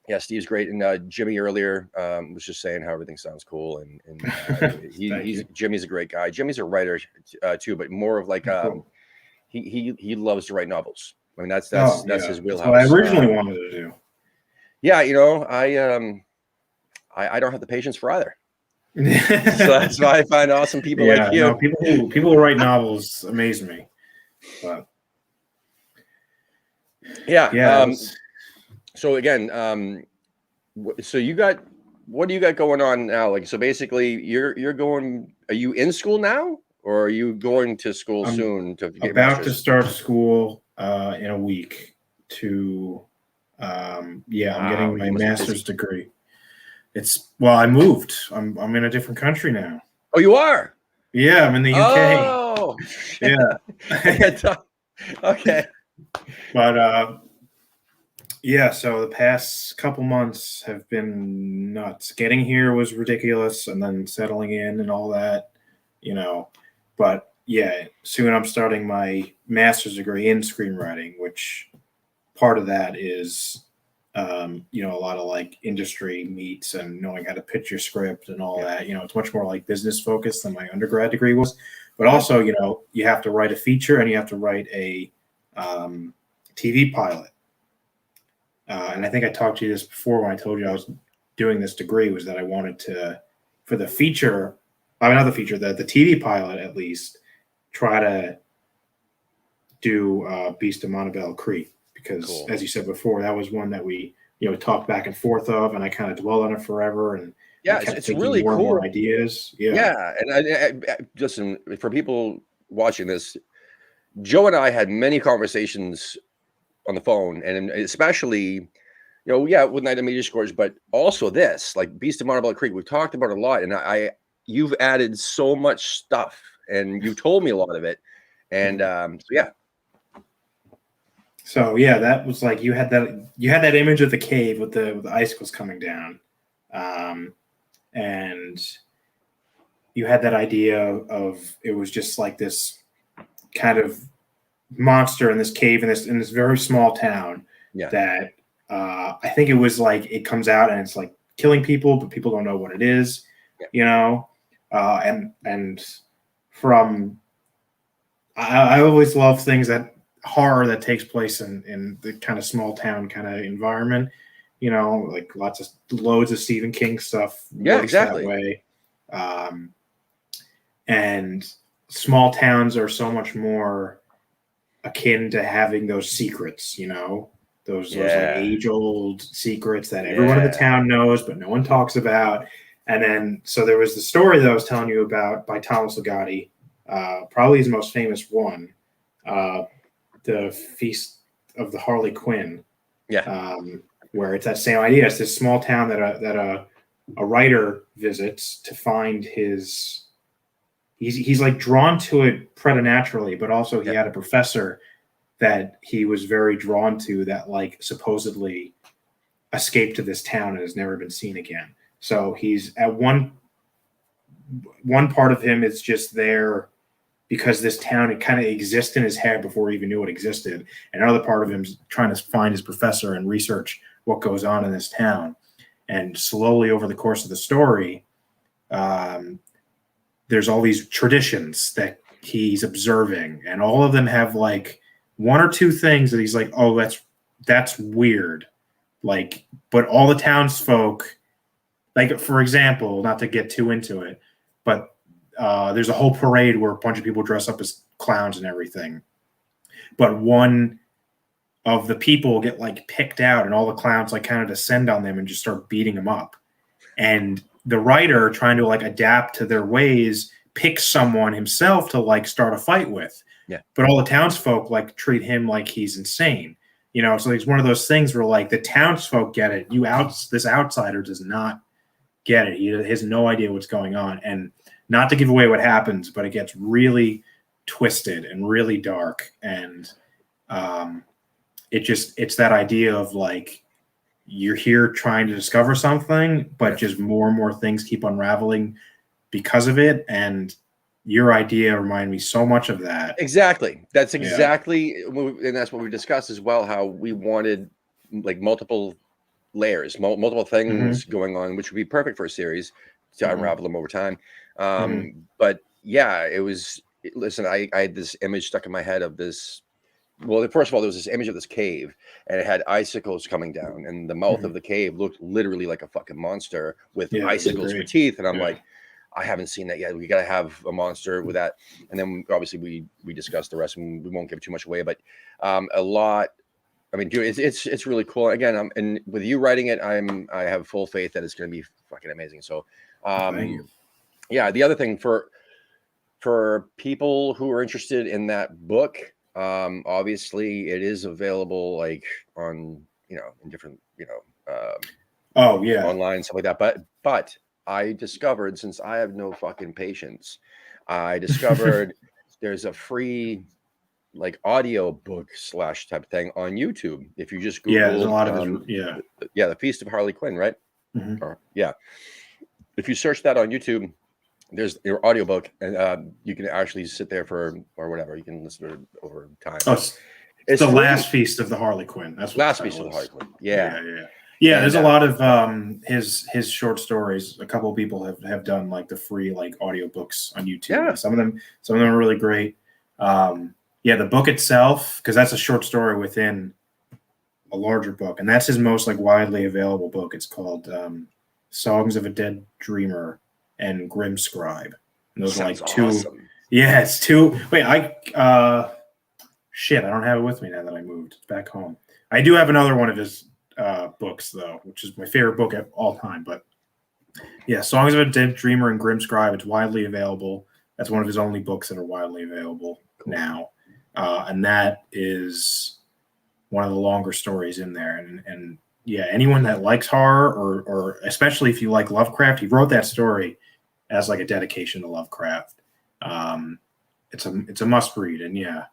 Yeah, Steve's great, and Jimmy earlier was just saying how everything sounds cool, and Thank you. Jimmy's a great guy. Jimmy's a writer too, but more of like Cool. he loves to write novels. I mean, that's Oh his yeah, that's what I wheelhouse. originally wanted to do. Yeah, I don't have the patience for either, so that's why I find awesome people like Yeah, you. no, people who write novels amaze me. But Yeah. yeah, So again, so what do you got going on now? Like, so basically, you're going. Are you in school now, or are you going to school I'm soon to get your about to master's? start school in a week to yeah, I'm Wow, getting my you must be master's busy. degree. I moved. I'm in a different country now. Oh, you are. Yeah, I'm in the UK. Oh, Yeah. okay. But yeah, so the past couple months have been nuts. Getting here was ridiculous, and then settling in and all that, you know. But yeah, soon I'm starting my master's degree in screenwriting, which part of that is, a lot of like industry meets and knowing how to pitch your script and all Yeah. that. It's much more like business focused than my undergrad degree was. But also, you have to write a feature and you have to write a TV pilot. And I think I talked to you this before when I told you I was doing this degree, was that I wanted to, for the feature, not the feature, the TV pilot at least, try to do Beast of Montebello Creek. Because Cool. as you said before, that was one that we, talked back and forth of, and I kind of dwelled on it forever. And Yeah, I kept it's thinking really more and cool. more ideas. Yeah. Yeah, and I listen, for people watching this, Joe and I had many conversations on the phone, and especially, with Night of Meteor Scourge, but also this, like Beast of Montebello Creek. We've talked about it a lot, and you've added so much stuff, and you told me a lot of it, and so yeah. So yeah, that was like you had that image of the cave with the icicles coming down, and you had that idea of it was just like this kind of monster in this cave in this very small town. Yeah. That I think it was like it comes out and it's like killing people, but people don't know what it is. Yeah. And from I always love things that horror that takes place in the kind of small town kind of environment, like loads of Stephen King stuff. Yeah, exactly. That way. And small towns are so much more akin to having those secrets, those like age old secrets that everyone in the town knows, but no one talks about. And then, so there was the story that I was telling you about by Thomas Ligotti, probably his most famous one, the Feast of the Harley Quinn. Yeah. Where it's that same idea. It's this small town that a writer visits to find his. He's like drawn to it preternaturally, but also he had a professor that he was very drawn to that like supposedly escaped to this town and has never been seen again. So he's at one part of him is just there because this town, it kind of exists in his head before he even knew it existed. And another part of him is trying to find his professor and research what goes on in this town. And slowly over the course of the story, there's all these traditions that he's observing, and all of them have like one or two things that he's like, oh, that's weird. Like, but all the townsfolk, like, for example, not to get too into it, but there's a whole parade where a bunch of people dress up as clowns and everything. But one of the people get like picked out, and all the clowns like kind of descend on them and just start beating them up. And the writer, trying to like adapt to their ways, picks someone himself to like start a fight with. Yeah. But all the townsfolk like treat him like he's insane. So it's one of those things where like the townsfolk get it. This outsider does not get it. He has no idea what's going on. And not to give away what happens, but it gets really twisted and really dark, and it's that idea of like you're here trying to discover something, but just more and more things keep unraveling because of it. And your idea reminded me so much of that. Exactly. That's exactly, and that's what we discussed as well, how we wanted like multiple layers, multiple things going on, which would be perfect for a series to unravel them over time. But yeah, it was, listen, I had this image stuck in my head of this. Well, first of all, there was this image of this cave, and it had icicles coming down, and the mouth of the cave looked literally like a fucking monster with icicles for teeth. And I'm like, I haven't seen that yet. We got to have a monster with that. And then obviously we discussed the rest, and we won't give too much away, but a lot. I mean, dude, it's really cool. Again, and with you writing it, I have full faith that it's going to be fucking amazing. So, yeah, the other thing for people who are interested in that book, obviously it is available like on, in different, online, stuff like that. But I discovered, since I have no fucking patience, I discovered there's a free like audio book / type thing on YouTube. If you just Google, there's a lot of the Feast of Harley Quinn, right? Or, if you search that on YouTube, there's your audiobook, and you can actually sit there for or whatever. You can listen to it over time. Oh, it's the last Feast of the Harley Quinn. That's what last Feast of the Harley Quinn. Yeah, there's a lot of his short stories. A couple of people have done like the free like audiobooks on YouTube. Yeah. Some of them are really great. The book itself, because that's a short story within a larger book, and that's his most like widely available book. It's called Songs of a Dead Dreamer and Grim Scribe. And those are like two. Awesome. Yeah, it's two. Wait, I don't have it with me now that I moved. It's back home. I do have another one of his books though, which is my favorite book of all time. But yeah, Songs of a Dead Dreamer and Grim Scribe. It's widely available. That's one of his only books that are widely available now. And that is one of the longer stories in there. And yeah, anyone that likes horror or especially if you like Lovecraft, he wrote that story as like a dedication to Lovecraft. It's a must read. And yeah,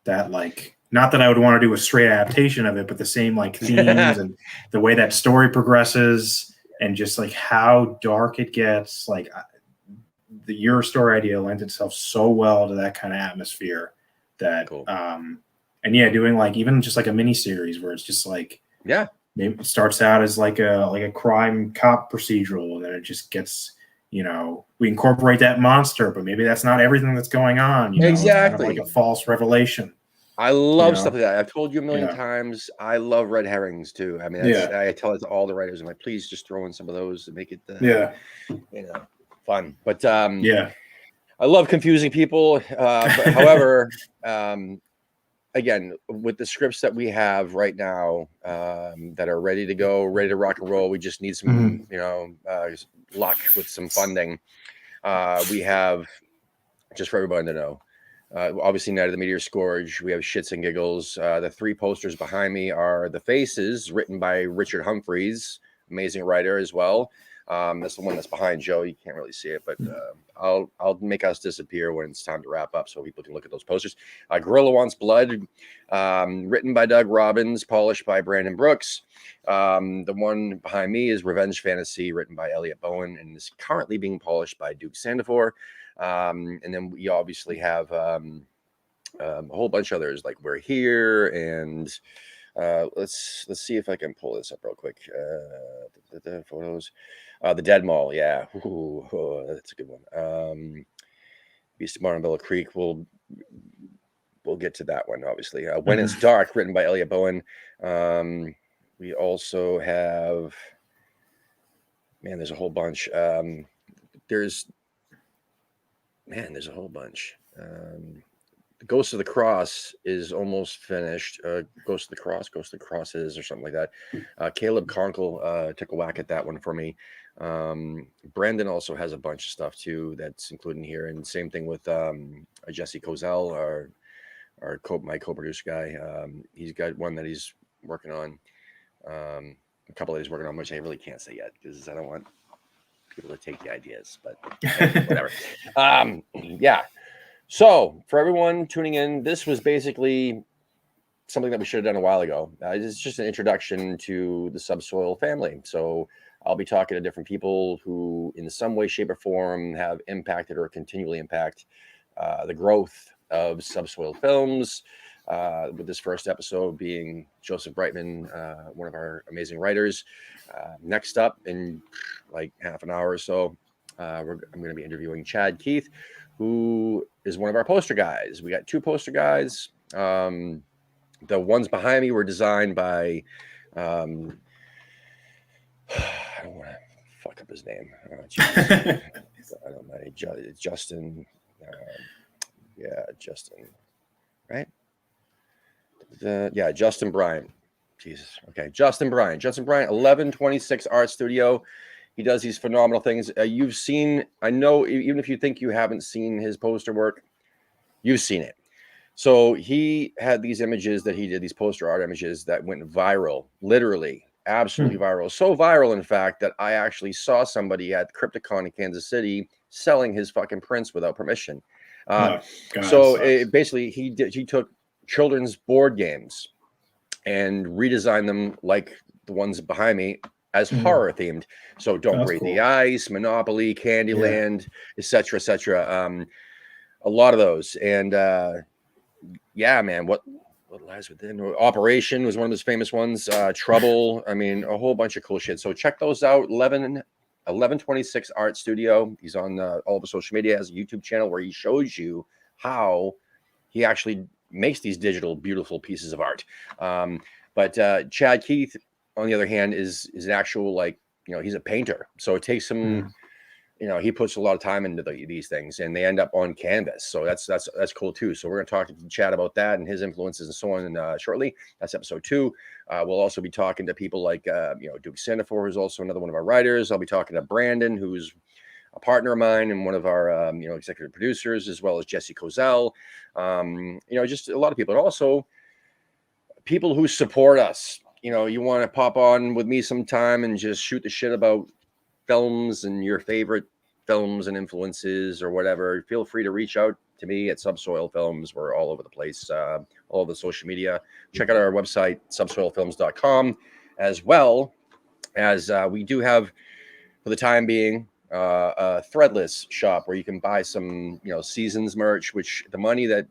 that like, not that I would want to do a straight adaptation of it, but the same like themes and the way that story progresses and just like how dark it gets. Like your story idea lends itself so well to that kind of atmosphere that, and yeah, doing like even just like a mini series where it's just like, maybe it starts out as like a crime cop procedural, and then it just gets, we incorporate that monster, but maybe that's not everything that's going on. Exactly. It's kind of like a false revelation. I love stuff like that. I've told you a million times. I love red herrings too. I mean, I tell it to all the writers. I'm like, please just throw in some of those to make it, fun. But I love confusing people. But however, again, with the scripts that we have right now that are ready to go, ready to rock and roll, we just need some, luck with some funding. We have, just for everybody to know, obviously Night of the Meteor Scourge. We have Shits and Giggles. The three posters behind me are The Faces, written by Richard Humphreys, amazing writer as well. That's the one that's behind Joe. You can't really see it, but I'll make us disappear when it's time to wrap up so people can look at those posters. Gorilla Wants Blood, written by Doug Robbins, polished by Brandon Brooks. The one behind me is Revenge Fantasy, written by Elliot Bowen, and is currently being polished by Duke Sandifor. And then we obviously have a whole bunch of others, like We're Here, and let's see if I can pull this up real quick. The photos, the Dead Mall, that's a good one. Beast of Montebello Creek, we'll get to that one, obviously. When It's Dark, written by Elliot Bowen. We also have, there's a whole bunch. There's a whole bunch. Ghost of the Cross is almost finished. Ghost of the Cross is, or something like that. Caleb Conkle took a whack at that one for me. Brandon also has a bunch of stuff too that's included here, and same thing with Jesse Kozel, my co-producer guy. He's got one that he's working on. A couple that he's working on, which I really can't say yet because I don't want people to take the ideas, but whatever. So for everyone tuning in, this was basically something that we should have done a while ago. It's just an introduction to the Subsoil family. So I'll be talking to different people who, in some way, shape, or form, have impacted or continually impact the growth of Subsoil Films. With this first episode being Joseph Breitman, one of our amazing writers. Next up, in like half an hour or so, I'm going to be interviewing Chad Keith, who is one of our poster guys. We got 2 poster guys. The ones behind me were designed by, I don't want to fuck up his name. I don't know. Justin. Justin. Right? Justin Bryant. Jesus. Okay. Justin Bryant. 1126 Art Studio. He does these phenomenal things. You've seen, I know, even if you think you haven't seen his poster work, you've seen it. So he had these images that he did, these poster art images that went viral, literally, absolutely viral. So viral, in fact, that I actually saw somebody at Crypticon in Kansas City selling his fucking prints without permission. Basically, he took children's board games and redesigned them like the ones behind me as horror themed. So Don't Breathe the Ice, Monopoly, Candyland, etc., etc. A lot of those. And yeah, man, what lies within? Operation was one of his famous ones. Trouble. I mean, a whole bunch of cool shit. So check those out. 1126 Art Studio. He's on all the social media. Has a YouTube channel where he shows you how he actually makes these digital, beautiful pieces of art. But Chad Keith, on the other hand, is an actual, like, he's a painter. So it takes him. He puts a lot of time into these things, and they end up on canvas. So that's cool too. So we're going to talk to Chad about that and his influences and so on shortly. That's episode 2. We'll also be talking to people like Duke Sandifor, who's also another one of our writers. I'll be talking to Brandon, who's a partner of mine and one of our executive producers, as well as Jesse Kozel. Just a lot of people, and also people who support us. You want to pop on with me sometime and just shoot the shit about films and your favorite films and influences or whatever, feel free to reach out to me at Subsoil Films. We're all over the place, all over the social media. Check out our website, subsoilfilms.com, as well as we do have, for the time being, a threadless shop where you can buy some, seasons merch, which the money that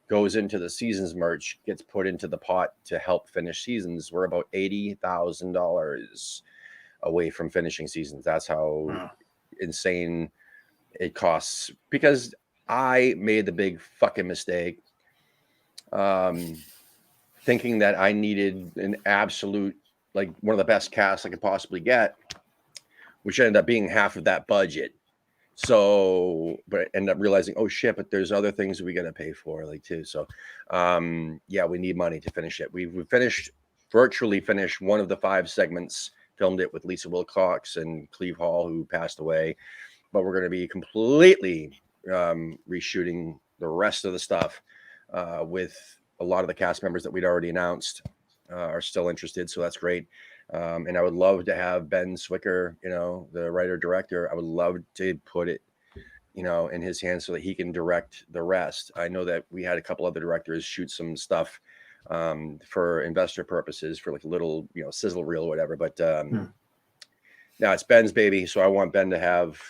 goes into the seasons merch gets put into the pot to help finish seasons. We're about $80,000 away from finishing seasons. That's how insane it costs, because I made the big fucking mistake thinking that I needed an absolute, like, one of the best casts I could possibly get, which ended up being half of that budget. So, but I ended up realizing, oh shit, but there's other things that we got to pay for, like, too. So we need money to finish it. We've virtually finished one of the 5 segments. Filmed it with Lisa Wilcox and Cleve Hall, who passed away. But we're going to be completely reshooting the rest of the stuff with a lot of the cast members that we'd already announced are still interested. So that's great. And I would love to have Ben Swicker, the writer-director, I would love to put it, in his hands so that he can direct the rest. I know that we had a couple other directors shoot some stuff for investor purposes, for like a little, sizzle reel or whatever. But now it's Ben's baby, so I want Ben to have,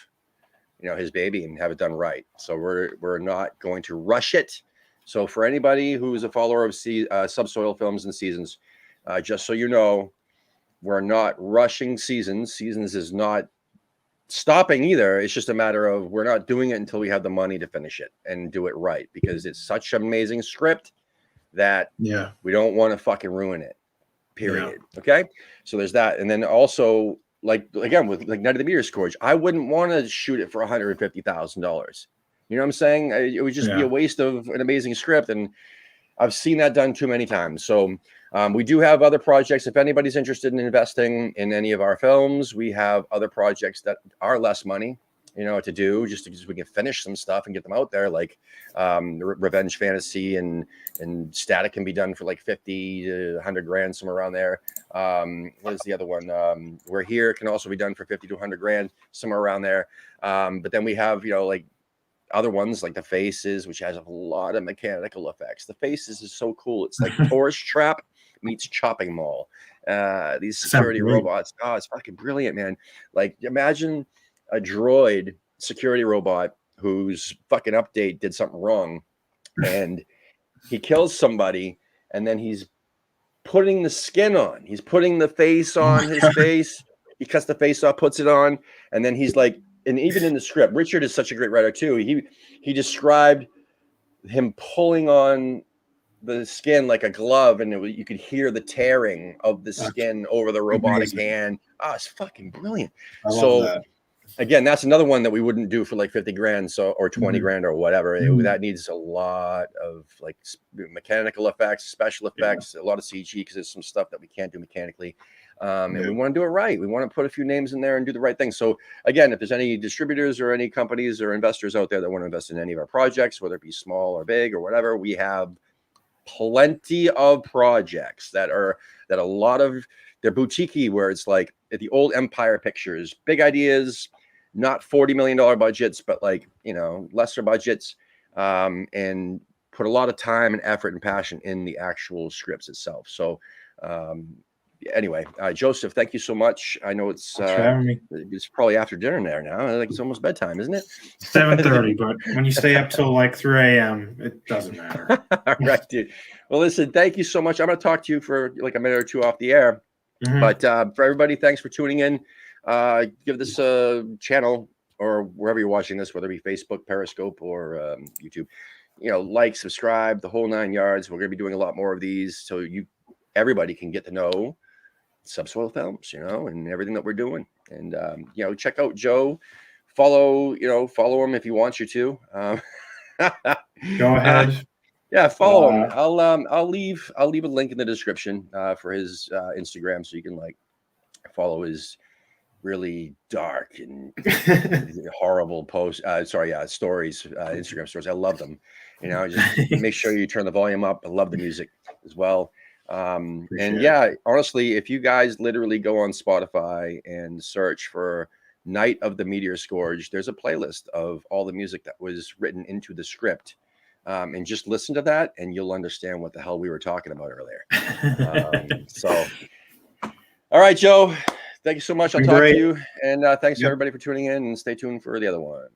his baby and have it done right. So we're not going to rush it. So for anybody who's a follower of Subsoil Films and Seasons, just so you know, we're not rushing Seasons. Seasons is not stopping either. It's just a matter of we're not doing it until we have the money to finish it and do it right, because it's such an amazing script that we don't want to fucking ruin it, period. Okay, so there's that. And then also, like, again, with like Night of the Meteor Scourge, I wouldn't want to shoot it for $150,000. You know what I'm saying? It would just be a waste of an amazing script, and I've seen that done too many times. So we do have other projects. If anybody's interested in investing in any of our films, we have other projects that are less money, to do, just because we can finish some stuff and get them out there. Like Revenge Fantasy and Static can be done for like 50 to 100 grand, somewhere around there. What is the other one? We're Here can also be done for 50 to 100 grand, somewhere around there. But then we have, like other ones like the Faces, which has a lot of mechanical effects. The Faces is so cool. It's like Tourist Trap meets Chopping Mall. These security robots. Oh, it's fucking brilliant, man. Like, imagine a droid security robot whose fucking update did something wrong, and he kills somebody, and then he's putting the skin on. He's putting the face on his face. He cuts the face off, puts it on, and then he's like, and even in the script, Richard is such a great writer too. He described him pulling on the skin like a glove, and you could hear the tearing of the skin over the robotic hand. Oh, it's fucking brilliant. I love that. Again, that's another one that we wouldn't do for like 50 grand, or 20 grand or whatever. That needs a lot of like mechanical effects, special effects, a lot of CG, because there's some stuff that we can't do mechanically. And we want to do it right. We want to put a few names in there and do the right thing. So again, if there's any distributors or any companies or investors out there that want to invest in any of our projects, whether it be small or big or whatever, we have plenty of projects that are a lot of they're boutique-y, where it's like at the old Empire Pictures, big ideas, not $40 million budgets, but like, lesser budgets, and put a lot of time and effort and passion in the actual scripts itself. So anyway, Joseph, thank you so much. I know it's probably after dinner there now. Like, it's almost bedtime, isn't it? 7:30, but when you stay up till like 3 a.m., it doesn't matter. All right, dude. Well, listen, thank you so much. I'm going to talk to you for like a minute or two off the air. But for everybody, thanks for tuning in. Give this channel, or wherever you're watching this, whether it be Facebook, Periscope, or YouTube, like, subscribe, the whole 9 yards. We're going to be doing a lot more of these, so everybody can get to know Subsoil Films, and everything that we're doing. And check out Joe. Follow him if he wants you to. Go ahead. Yeah, follow him. I'll leave a link in the description for his Instagram, so you can like follow his really dark and horrible posts. Stories, Instagram stories. I love them. Just make sure you turn the volume up. I love the music as well. Honestly, if you guys literally go on Spotify and search for Night of the Meteor Scourge, there's a playlist of all the music that was written into the script. And just listen to that, and you'll understand what the hell we were talking about earlier. All right, Joe. Thank you so much. I'll talk to you. And thanks to everybody for tuning in, and stay tuned for the other one.